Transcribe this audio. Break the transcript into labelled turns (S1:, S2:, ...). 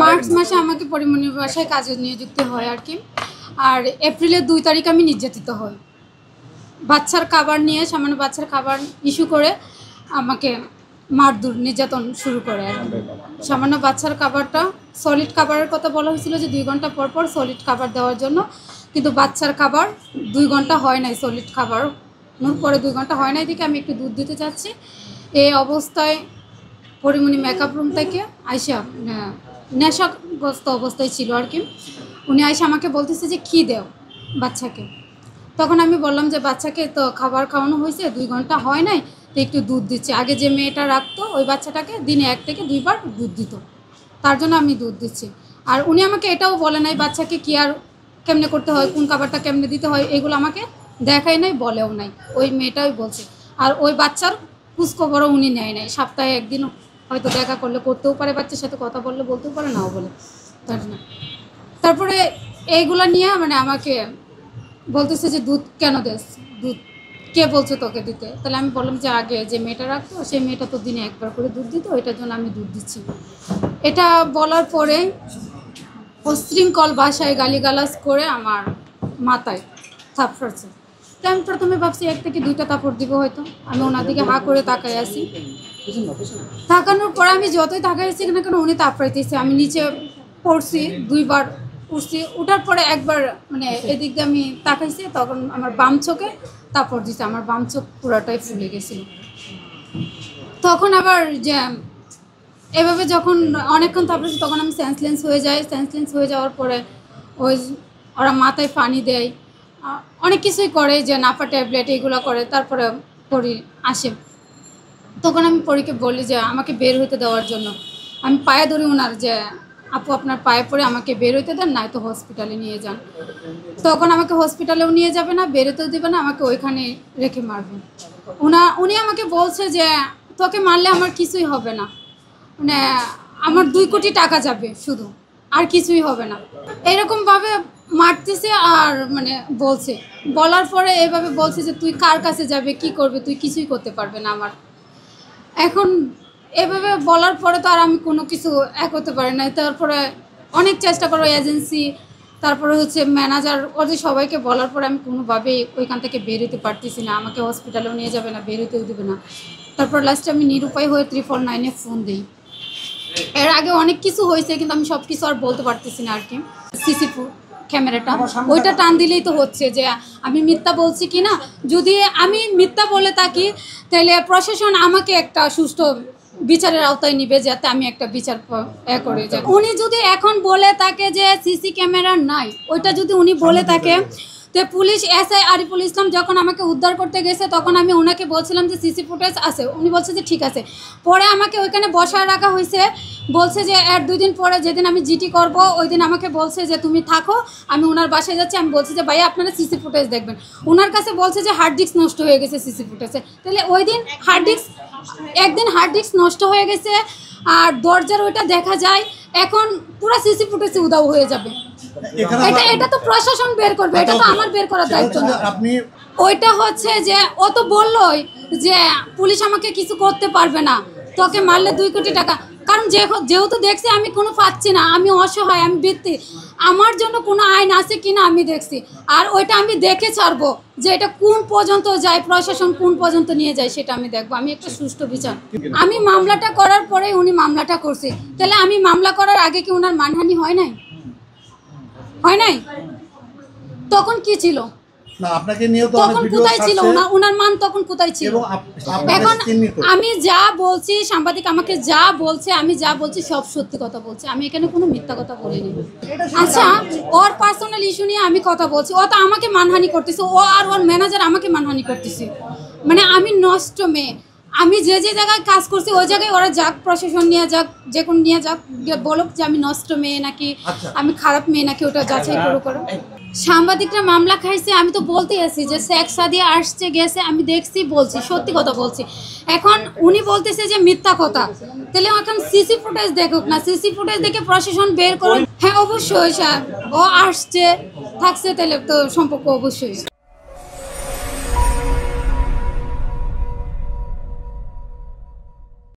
S1: March মাসে আমাকে পরিমণির বাসায় কাজে নিযুক্ত হয় আর কি। আর এপ্রিলের 2 তারিখ আমি নির্যাতিত হই। বাচ্চার খাবার নিয়ে সামান্য বাচ্চার খাবার ইস্যু করে আমাকে মারধর নির্যাতন শুরু করে আর কি। সামান্য বাচ্চার খাবারটা সলিড খাবারের কথা বলা হয়েছিল যে 2 ঘন্টা পর পর সলিড খাবার দেওয়ার জন্য, কিন্তু বাচ্চার খাবার 2 ঘন্টা হয় নাই, সলিড খাবার পরে 2 ঘন্টা হয় নাই দেখে আমি একটু দুধ দিতে চাচ্ছি। এই অবস্থায় পরিমণি মেকআপ রুম থেকে আইসা নেশাগ্রস্ত অবস্থায় ছিল আর কি। উনি আইসা আমাকে বলতেছে যে কী দেও বাচ্চাকে। তখন আমি বললাম যে বাচ্চাকে তো খাবার খাওয়ানো হয়েছে, 2 ঘন্টা হয় নাই, তো একটু দুধ দিচ্ছে। আগে যে মেয়েটা রাখতো ওই বাচ্চাটাকে দিনে 1 থেকে 2 বার দুধ দিত, তার জন্য আমি দুধ দিচ্ছি। আর উনি আমাকে এটাও বলে নাই বাচ্চাকে কি আর কেমনে করতে হয়, কোন খাবারটা কেমনে দিতে হয়, এগুলো আমাকে দেখাই নাই, বলেও নাই, ওই মেয়েটাই বলছে। আর ওই বাচ্চার খোঁজখবরও উনি নেয় নাই। সপ্তাহে একদিন হয়তো দেখা করলে করতেও পারে, বাচ্চার সাথে কথা বললে বলতেও পারে, নাও বলে। তারপরে এইগুলো নিয়ে মানে আমাকে বলতেছে যে দুধ কেন দেস, দুধ কে বলছে তোকে দিতে। তাহলে আমি বললাম যে আগে যে মেয়েটা রাখতো সেই মেয়েটা তো দিনে 1 বার করে দুধ দিত, এটার জন্য আমি দুধ দিচ্ছি। এটা বলার পরে অশৃঙ্খল ভাষায় গালিগালাজ করে আমার মাথায় থাপড়াচ্ছে। তো আমি প্রথমে ভাবছি 1 থেকে 2টা থাপড় দিব হয়তো। আমি ওনার দিকে হা করে তাকাই আসি। তাকানোর পরে আমি যতই তাকাইছি না কেন উনি থাপড়াইতেছে। আমি নিচে পড়ছি, 2 বার উঠছি। উঠার পরে একবার মানে এদিক দিয়ে আমি তাকাইছি, তখন আমার বাম চোখে থাপড় দিচ্ছে। আমার বাম চোখ পুরাটাই ফুলে গেছিল। তখন আবার যে এভাবে যখন অনেকক্ষণ থাপড়াচ্ছি তখন আমি সেন্সলেন্স হয়ে যাই। সেন্সলেন্স হয়ে যাওয়ার পরে ওই ওরা মাথায় পানি দেয়, অনেক কিছুই করে, যে নাপা ট্যাবলেট এগুলো করে। তারপরে পরি আসে, তখন আমি পরীকে বলি যে আমাকে বের হইতে দেওয়ার জন্য। আমি পায়ে ধরি ওনার যে আপু আপনার পায়ে পড়ে আমাকে বের হইতে দেন, নয়তো হসপিটালে নিয়ে যান। তখন আমাকে হসপিটালেও নিয়ে যাবে না, বেরোতেও দেবে না, আমাকে ওইখানে রেখে মারবে। উনি আমাকে বলছে যে তোকে মারলে আমার কিছুই হবে না, মানে আমার 2 কোটি টাকা যাবে শুধু, আর কিছুই হবে না। এরকমভাবে মারতেছে আর মানে বলছে, বলার পরে এইভাবে বলছে যে তুই কার কাছে যাবে, কি করবে, তুই কিছুই করতে পারবে না আমার। এখন এভাবে বলার পরে তো আর আমি কোনো কিছু করতে পারি না। তারপরে অনেক চেষ্টা করো এজেন্সি, তারপরে হচ্ছে ম্যানেজার, ওদের সবাইকে বলার পরে আমি কোনোভাবেই ওইখান থেকে বেরোতে পারতেছি না। আমাকে হসপিটালেও নিয়ে যাবে না, বেরোতেও দেবে না। তারপর লাস্টে আমি নিরুপায় হয়ে 349-এ ফোন দিই। এর আগে অনেক কিছু হয়েছে কিন্তু আমি সব কিছু আর বলতে পারতেছি না আর কি। সিসি ক্যামেরাটা ওইটা টান দিলেই তো হচ্ছে যে আমি মিথ্যা বলছি কি না। যদি আমি মিথ্যা বলে থাকি তাহলে প্রশাসন আমাকে একটা সুষ্ঠু বিচারের আওতায় নিবে, যাতে আমি একটা বিচার করে যাই। উনি যদি এখন বলে থাকে যে সিসি ক্যামেরা নাই, ওইটা যদি উনি বলে থাকে, তো পুলিশ এসআই আরিফুল ইসলাম যখন আমাকে উদ্ধার করতে গেছে তখন আমি ওনাকে বলছিলাম যে সিসি ফুটেজ আছে, উনি বলছে যে ঠিক আছে। পরে আমাকে ওইখানে বসায় রাখা হয়েছে, বলছে যে এর 2 দিন পরে যেদিন আমি জিটি করব ওই দিন আমাকে বলছে যে তুমি থাকো, আমি ওনার বাসায় যাচ্ছি। আমি বলছি যে ভাইয়া আপনারা সিসি ফুটেজ দেখবেন। ওনার কাছে বলছে যে হার্ড ডিস্ক নষ্ট হয়ে গেছে সিসি ফুটেজে। তাহলে ওই দিন একদিন হার্ড ডিস্ক নষ্ট হয়ে গেছে আর দরজার ওইটা দেখা যায়, এখন পুরো সিসি ফুটেজে উধাও হয়ে যাবে। এটা তো প্রশাসন বের করবে, এটা তো আমার বের করার দায়িত্ব না। ওইটা হচ্ছে যে ও তো বললোই যে পুলিশ আমাকে কিছু করতে পারবে না, তোকে মারলে 2 কোটি টাকা। কারণ যেহেতু দেখছি আমি কোনো পাচ্ছি না, আমি অসহায়, আমি বৃত্তি, আমার জন্য কোনো আইন আছে কিনা আমি দেখছি। আর ওইটা আমি দেখে ছাড়বো যে এটা কোন পর্যন্ত যায়, প্রশাসন কোন পর্যন্ত নিয়ে যায়, সেটা আমি দেখবো। আমি একটা সুষ্ঠু বিচার। আমি মামলাটা করার পরে উনি মামলাটা করছে, তাহলে আমি মামলা করার আগে কি ওনার মানহানি হয় নাই? হয় নাই? তখন কি ছিল? তখন কোথায় ছিল ওনার মান? তখন কোথায় ছিল? এখন আমি যা বলছি, সাংবাদিক আমাকে যা বলছে, আমি যা বলছি সব সত্যি কথা বলছি, আমি এখানে কোনো মিথ্যা কথা বলিনি। আচ্ছা, ওর পার্সোনাল ইস্যু নিয়ে আমি কথা বলছি, ও তো আমাকে মানহানি করতেছে, ও আর ওর ম্যানেজার আমাকে মানহানি করতেছে। মানে আমি নষ্ট মেয়ে, আমি যে জায়গায় কাজ করছি ওই জায়গায় ওরা যাক, প্রশাসন নিয়ে যাক, যে কোনো নিয়ে যাক, বলুক যে আমি নষ্ট মেয়ে নাকি আমি খারাপ মেয়ে নাকি, ওটা যাচাই করো। সাংবাদিকরা মামলা খাইছে, আমি তো বলতেই আছি যে সেক্স দিয়ে আসছে গেছে, আমি দেখছি, বলছি, সত্যি কথা বলছি। এখন উনি বলতেছে যে মিথ্যা কথা, তাহলে এখন সিসি ফুটেজ দেখুক না, সিসি ফুটেজ দেখে প্রশাসন বের করুন। হ্যাঁ অবশ্যই, ও আসছে থাকছে, তাহলে তো সম্পর্ক অবশ্যই।